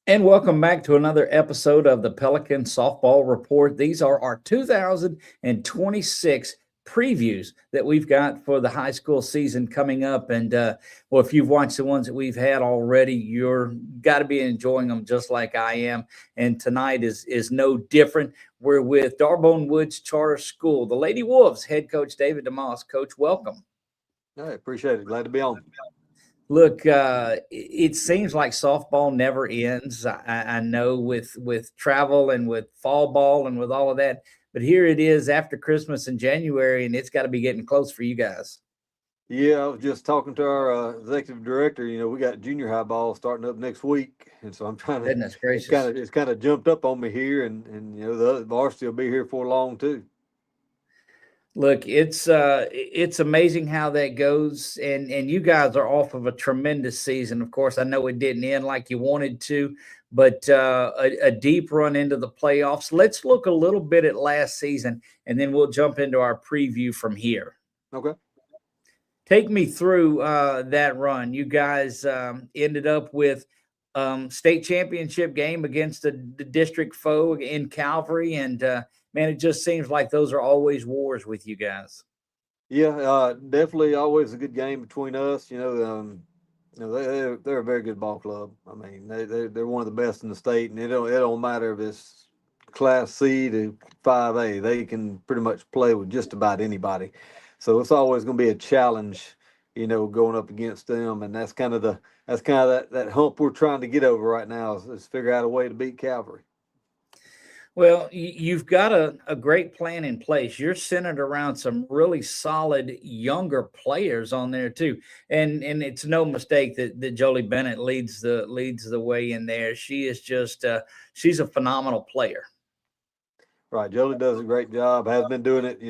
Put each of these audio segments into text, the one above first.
And welcome back to another episode of the Pelican Softball Report. These are our 2026 previews that we've got for the high school season coming up. And well, if you've watched the ones that we've had already, you're got to be enjoying them just like I am. And tonight is no different. We're with Darbone Woods Charter School, the Lady Wolves head coach David DeMoss. Coach, welcome. I appreciate it. Glad to be on. Look, it seems like softball never ends. I know with travel and with fall ball and with all of that, but here it is after Christmas in January, and it's got to be getting close for you guys. Yeah, I was just talking to our executive director. We got junior high ball starting up next week, and so I'm trying to. Goodness It's kind gracious! of it's kind of jumped up on me here, and the varsity will be here for long too. Look, it's amazing how that goes, and you guys are off of a tremendous season. Of course, I know it didn't end like you wanted to, but a deep run into the playoffs. Let's look a little bit at last season, and then we'll jump into our preview from here. Okay. Take me through that run. You guys ended up with state championship game against the district foe in Calvary, and man, it just seems like those are always wars with you guys. Yeah, definitely always a good game between us. They're a very good ball club. I mean, they're one of the best in the state, and it don't matter if it's Class C to 5A. They can pretty much play with just about anybody. So it's always going to be a challenge, going up against them, and that's kind of that hump we're trying to get over right now is figure out a way to beat Calvary. Well, you've got a great plan in place. You're centered around some really solid younger players on there too, and it's no mistake that Jolie Bennett leads the way in there. She is just she's a phenomenal player. Right, Jolie does a great job. Has been doing it.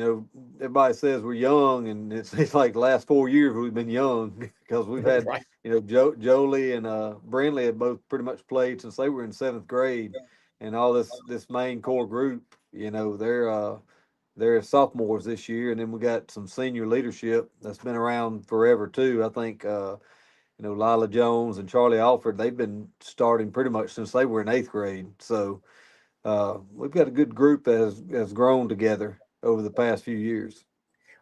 Everybody says we're young, and it's like the last 4 years we've been young because we've had, Right. Jolie and Brindley have both pretty much played since they were in seventh grade, and all this main core group, they're sophomores this year, and then we got some senior leadership that's been around forever too. I think Lila Jones and Charlie Alford, they've been starting pretty much since they were in eighth grade. So we've got a good group that has grown together over the past few years.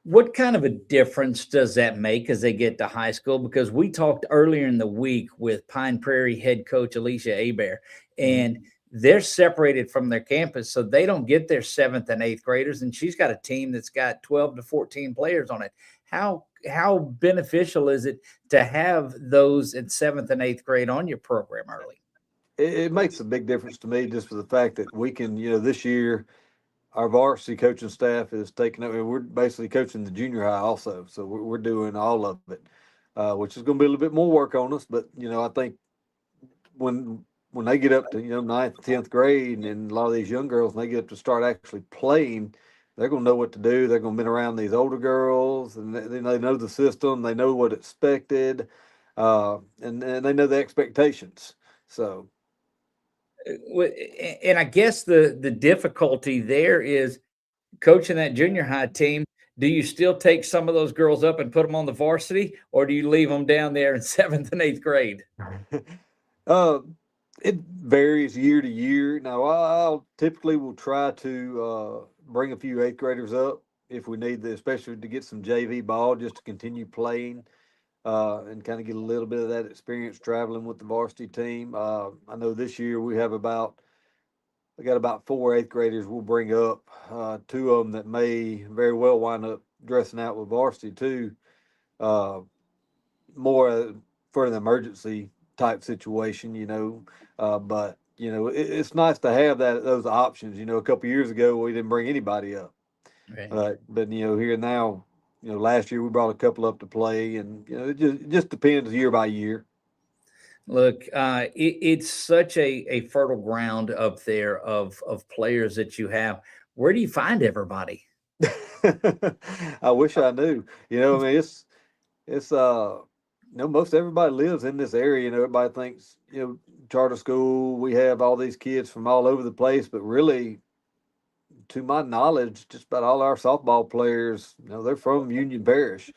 What kind of a difference does that make as they get to high school? Because we talked earlier in the week with Pine Prairie head coach Alicia Aber, and Mhm. they're separated from their campus, so they don't get their seventh and eighth graders. And she's got a team that's got 12 to 14 players on it. How beneficial is it to have those in seventh and eighth grade on your program early? It makes a big difference to me just for the fact that we can, this year our varsity coaching staff is taking over. We're basically coaching the junior high also, so we're doing all of it, which is going to be a little bit more work on us. But I think when they get up to ninth, 10th grade, and a lot of these young girls, when they get up to start actually playing, they're going to know what to do. They're going to be around these older girls, and they know the system. They know what expected, and they know the expectations. So. And I guess the difficulty there is coaching that junior high team. Do you still take some of those girls up and put them on the varsity, or do you leave them down there in seventh and eighth grade? Uh, it varies year to year. Now, I'll typically will try to bring a few eighth graders up if we need especially to get some JV ball just to continue playing and kind of get a little bit of that experience traveling with the varsity team. I know this year we got about four eighth graders we'll bring up. Two of them that may very well wind up dressing out with varsity too. Uh, More for an emergency type situation, but it's nice to have those options. A couple years ago we didn't bring anybody up, Right. but here now, last year we brought a couple up to play, and it just depends year by year. Look, it's such a fertile ground up there of players that you have. Where do you find everybody? I wish I knew. I mean, most everybody lives in this area. Everybody thinks, charter school, we have all these kids from all over the place, but really, to my knowledge, just about all our softball players, they're from Union Parish.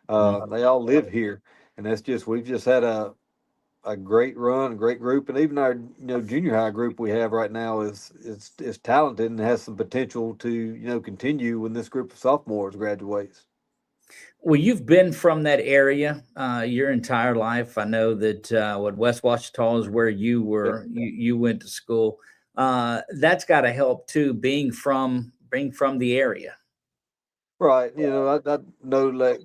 Mhm. They all live here, and that's just we've just had a great run, a great group, and even our junior high group we have right now is talented and has some potential to continue when this group of sophomores graduates. Well, you've been from that area your entire life. I know that what West Washita is where you Yep. were. You went to school. That's got to help too, being from the area. Right. I know, like,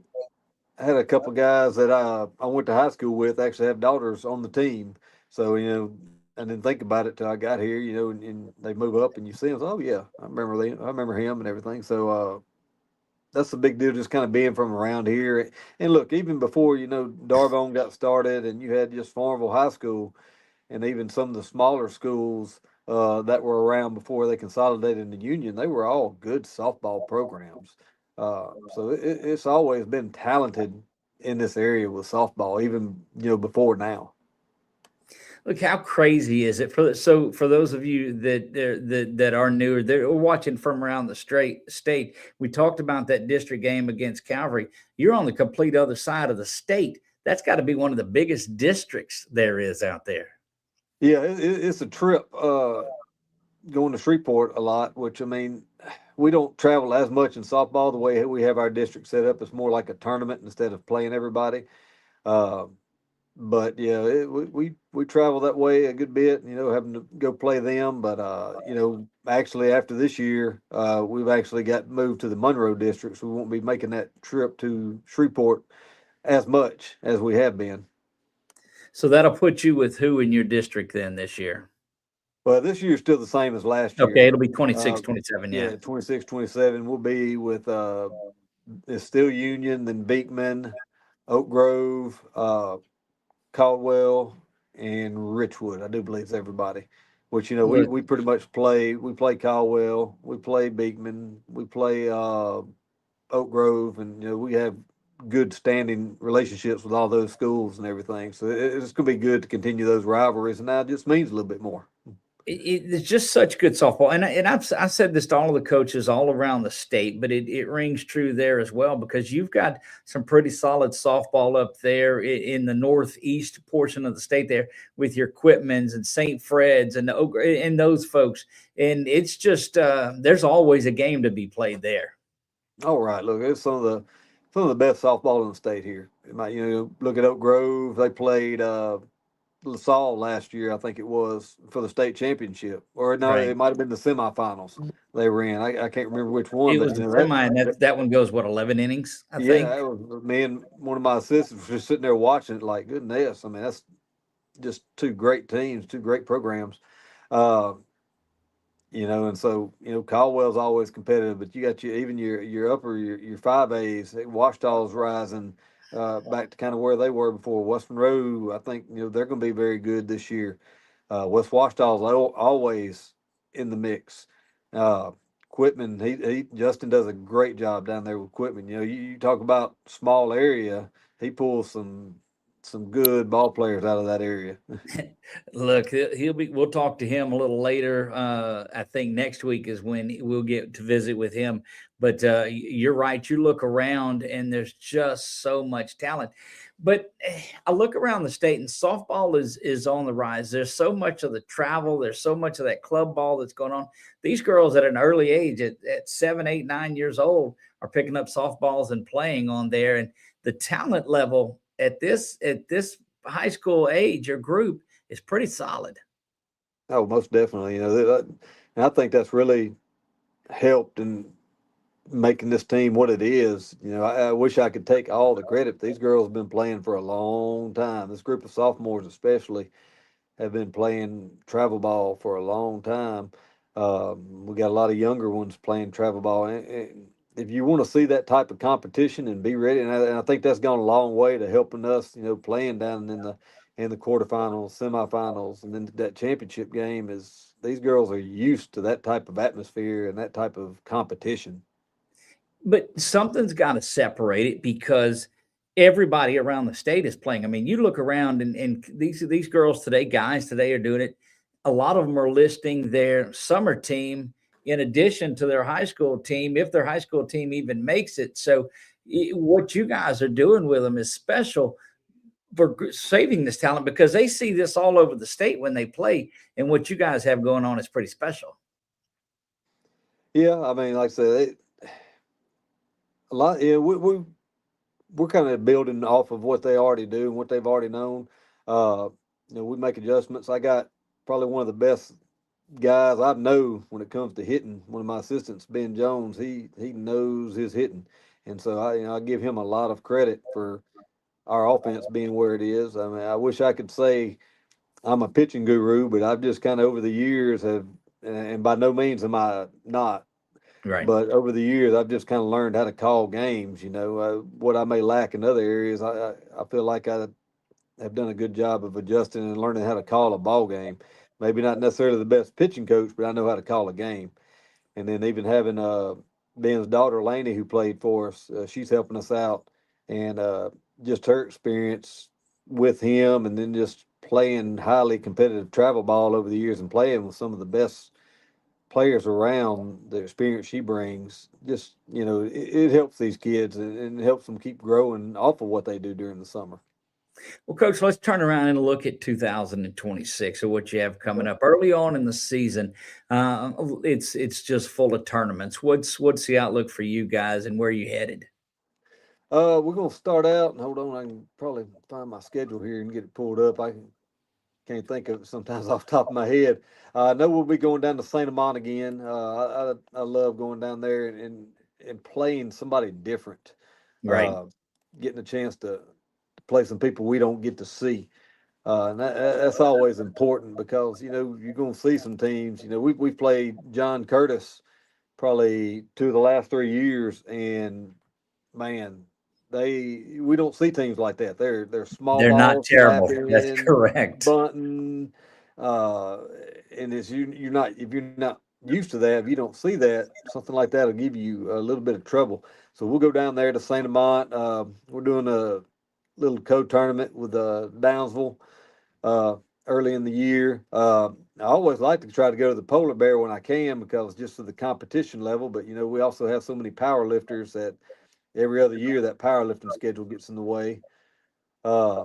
I had a couple guys that I went to high school with actually have daughters on the team. So, I didn't think about it till I got here, and they move up and you see them. Oh yeah, I remember him and everything. So that's the big deal, just kind of being from around here. And look, even before, Darvon got started and you had just Farmville High School and even some of the smaller schools that were around before they consolidated into Union, they were all good softball programs. So it's always been talented in this area with softball, even before now. Look, how crazy is it for those of you that are newer, they're watching from around the state. We talked about that district game against Calvary. You're on the complete other side of the state. That's got to be one of the biggest districts there is out there. Yeah, it's a trip going to Shreveport a lot, which, I mean, we don't travel as much in softball the way we have our district set up. It's more like a tournament instead of playing everybody. Uh, But yeah, we travel that way a good bit, having to go play them. But actually after this year, we've actually got moved to the Monroe district, so we won't be making that trip to Shreveport as much as we have been. So that'll put you with who in your district then this year? But this year's still the same as last Okay, year. it'll be 26, Uh, 27. Yeah. yeah, 26, 27. We'll be with it's still Union, then Beekman, Oak Grove, Caldwell, and Richwood. I do believe it's everybody. Which Look, we pretty much play. We play Caldwell, we play Beekman, we play Oak Grove, and we have good standing relationships with all those schools and everything. So it's going to be good to continue those rivalries, and now it just means a little bit more. it's just such good softball, and I've said this to all of the coaches all around the state, but it rings true there as well because you've got some pretty solid softball up there in the northeast portion of the state there with your Quitmans and St. Fred's and and those folks, and it's just there's always a game to be played there. All right, look, it's some of the best softball in the state here. Look at Oak Grove. They played LaSalle last year, I think it was, for the state championship. Or no, Right. it might have been the semifinals they were in. I can't remember which one, It but was the semi, and that one goes what 11 innings, I yeah, think. that was me and one of my assistants were just sitting there watching it like, goodness. I mean, that's just two great teams, two great programs. Uh, and so Caldwell's always competitive, but you got your upper your 5As. Washita's rising back to kind of where they were before. West Monroe, I think they're going to be very good this year. West Washita's always in the mix. Uh, Quitman, he Justin does a great job down there with Quitman. You talk about small area, he pulls some good ball players out of that area. Look, he'll be. We'll talk to him a little later. I think next week is when we'll get to visit with him. But you're right. You look around, and there's just so much talent. But I look around the state, and softball is on the rise. There's so much of the travel. There's so much of that club ball that's going on. These girls at an early age, at 7, 8, 9 years old, are picking up softballs and playing on there. And the talent level at this high school age or group is pretty solid. Oh, most definitely. And I think that's really helped in making this team what it is. I wish I could take all the credit. These girls have been playing for a long time. This group of sophomores, especially, have been playing travel ball for a long time. We got a lot of younger ones playing travel ball. And if you want to see that type of competition and be ready, and I think that's gone a long way to helping us, playing down in the quarterfinals, semifinals, and then that championship game is these girls are used to that type of atmosphere and that type of competition. But something's got to separate it because everybody around the state is playing. I mean, you look around and these girls today, guys today are doing it. A lot of them are listing their summer team in addition to their high school team, if their high school team even makes it. So what you guys are doing with them is special. for saving this talent, because they see this all over the state when they play, and what you guys have going on is pretty special. Yeah, I mean, like I said, a lot. Yeah, we're kind of building off of what they already do and what they've already known. Uh, we make adjustments. I got probably one of the best guys I know when it comes to hitting. One of my assistants, Ben Jones, he knows his hitting, and so I give him a lot of credit for our offense being where it is. I mean, I wish I could say I'm a pitching guru, but I've just kind of over the years have, and by no means am I not. Right. But over the years, I've just kind of learned how to call games. What I may lack in other areas, I feel like I have done a good job of adjusting and learning how to call a ball game. Maybe not necessarily the best pitching coach, but I know how to call a game. And then even having Ben's daughter Lainey, who played for us, she's helping us out, and just her experience with him, and then just playing highly competitive travel ball over the years and playing with some of the best players around, the experience she brings, just it helps these kids, and helps them keep growing off of what they do during the summer. Well, Coach, let's turn around and look at 2026 or what you have coming up early on in the season. It's just full of tournaments. What's the outlook for you guys, and where are you headed? We're gonna start out, and hold on, I can probably find my schedule here and get it pulled up. Can't think of it sometimes off the top of my head. I know we'll be going down to Saint Amant again. I love going down there and playing somebody different. Right. Uh, Getting a chance to play some people we don't get to see. And that's always important, because you're going to see some teams. We played John Curtis probably 2 of the last 3 years, and man, we don't see teams like that. They're small They're not ball terrible. That's slapping, correct. bunting, uh, and it's you're not, if you're not used to that, if you don't see that, something like that will give you a little bit of trouble. So we'll go down there to Saint Amant. We're doing a little co-tournament with Downsville uh, early in the year. I always like to try to go to the Polar Bear when I can, because just of the competition level. But we also have so many power lifters that every other year that powerlifting schedule gets in the way. Uh,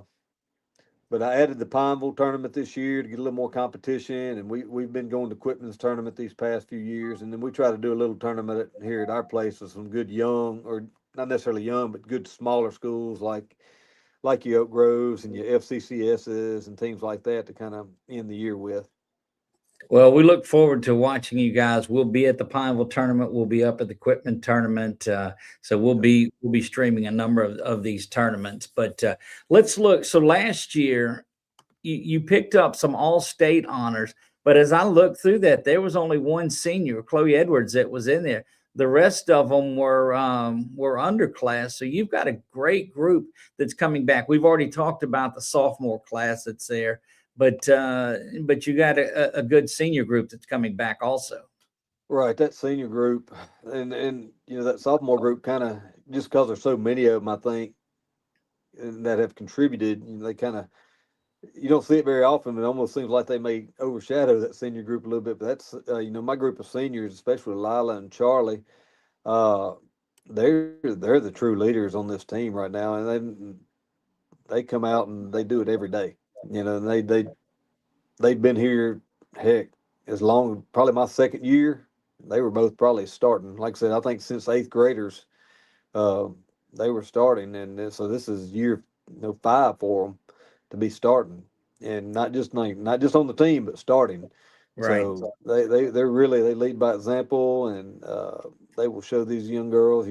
but I added the Pineville tournament this year to get a little more competition, and we've been going to Quitman's tournament these past few years, and then we try to do a little tournament here at our place with some good young, or not necessarily young, but good smaller schools like your Oak Groves and your FCCSs and teams like that to kind of end the year with. Well, we look forward to watching you guys. We'll be at the Pineville tournament. We'll be up at the Quitman tournament. So we'll be streaming a number of these tournaments. But let's look. So last year, you picked up some all-state honors, but as I looked through that, there was only one senior, Chloe Edwards, that was in there. The rest of them were underclass. So you've got a great group that's coming back. We've already talked about the sophomore class that's there, but you got a good senior group that's coming back also. Right, that senior group, and that sophomore group, kind of just because there's so many of them, I think, and that have contributed. They kind of, you don't see it very often. It almost seems like they may overshadow that senior group a little bit. But that's my group of seniors, especially Lila and Charlie. Uh, they're the true leaders on this team right now, and they come out and they do it every day. And they've been here, heck, as long, probably my second year. They were both probably starting. Like I said, I think since eighth graders, uh, they were starting, and so this is year 5 for them to be starting, and not just on the team, but starting. Right. So they're really, they lead by example, and they will show these young girls,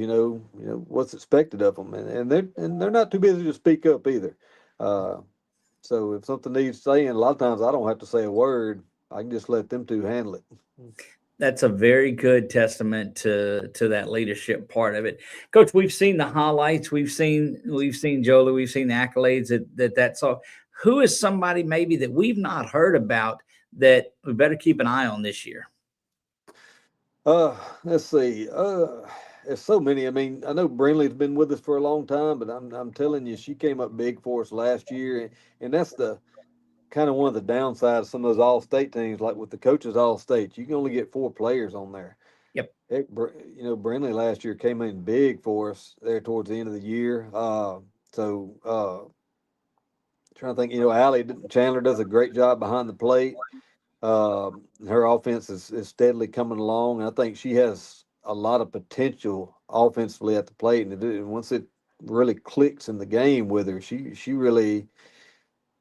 what's expected of them, and they're not too busy to speak up either. Uh, so if something needs saying, a lot of times I don't have to say a word. I can just let them two handle it. That's a very good testament to that leadership part of it, Coach. We've seen the highlights, we've seen Jolie, we've seen the accolades that's all. Who is somebody maybe that we've not heard about that we better keep an eye on this year? Let's see. There's so many. I mean, I know Brinley's been with us for a long time, but I'm telling you, she came up big for us last year, and that's the kind of one of the downsides of some of those all-state teams, like with the coaches all-state. You can only get 4 players on there. Yep. Heck, Brinley last year came in big for us there towards the end of the year. So trying to think, Allie Chandler does a great job behind the plate. Her offense is steadily coming along. And I think she has a lot of potential offensively at the plate. And once it really clicks in the game with her, she really,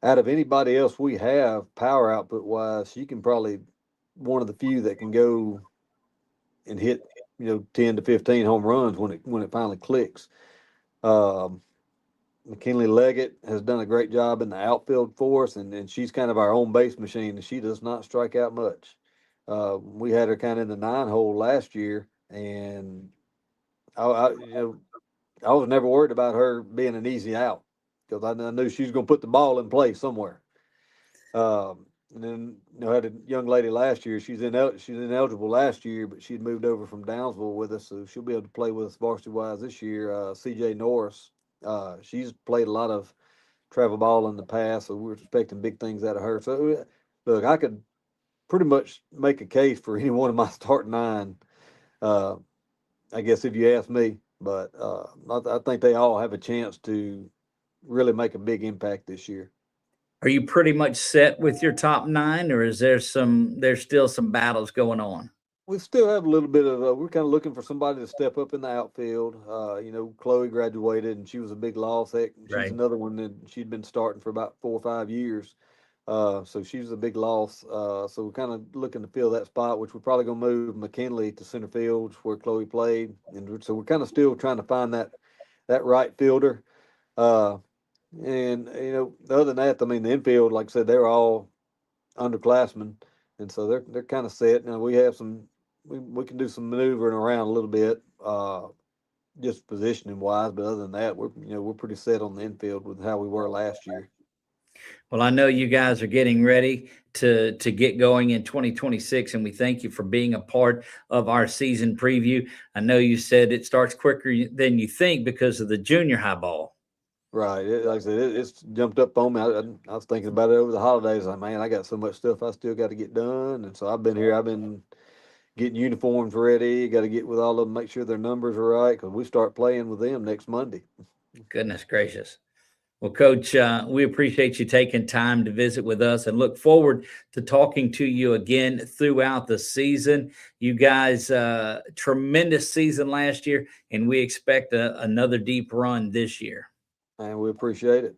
out of anybody else we have power output wise, she can probably one of the few that can go and hit 10 to 15 home runs when it finally clicks. McKinley Leggett has done a great job in the outfield for us, and she's kind of our own base machine, and she does not strike out much. We had her kind of in the 9-hole last year, and I was never worried about her being an easy out because I knew she was going to put the ball in play somewhere. And then had a young lady last year. She's ineligible last year, but she'd moved over from Downsville with us, so she'll be able to play with us varsity wise this year. C.J. Norris. She's played a lot of travel ball in the past, so we're expecting big things out of her. So, look, I could pretty much make a case for any one of my starting 9, I guess, if you ask me. But I think they all have a chance to really make a big impact this year. Are you pretty much set with your top 9, or is there's still some battles going on? We still have a little bit of we're kind of looking for somebody to step up in the outfield. Chloe graduated and she was a big loss. She's Right. another one that she'd been starting for about 4 or 5 years. So she was a big loss. So we're kind of looking to fill that spot, which we're probably going to move McKinley to center field where Chloe played. And so we're kind of still trying to find that right fielder. And other than that, I mean, the infield, like I said, they're all underclassmen, and so they're kind of set. Now we have we can do some maneuvering around a little bit, just positioning wise. But other than that, we're pretty set on the infield with how we were last year. Well, I know you guys are getting ready to get going in 2026, and we thank you for being a part of our season preview. I know you said it starts quicker than you think because of the junior high ball. Right. Like I said, it's jumped up on me. I was thinking about it over the holidays. Like, man, I got so much stuff I still got to get done. And so I've been getting uniforms ready. Got to get with all of them, make sure their numbers are right because we start playing with them next Monday. Goodness gracious. Well, Coach, we appreciate you taking time to visit with us and look forward to talking to you again throughout the season. You guys, tremendous season last year, and we expect another deep run this year. And we appreciate it.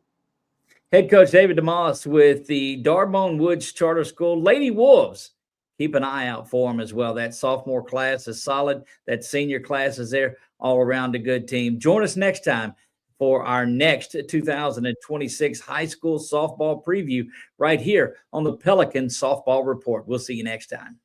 Head Coach David DeMoss with the Darbone Woods Charter School Lady Wolves. Keep an eye out for them as well. That sophomore class is solid. That senior class is there. All around a good team. Join us next time for our next 2026 high school softball preview right here on the Pelican Softball Report. We'll see you next time.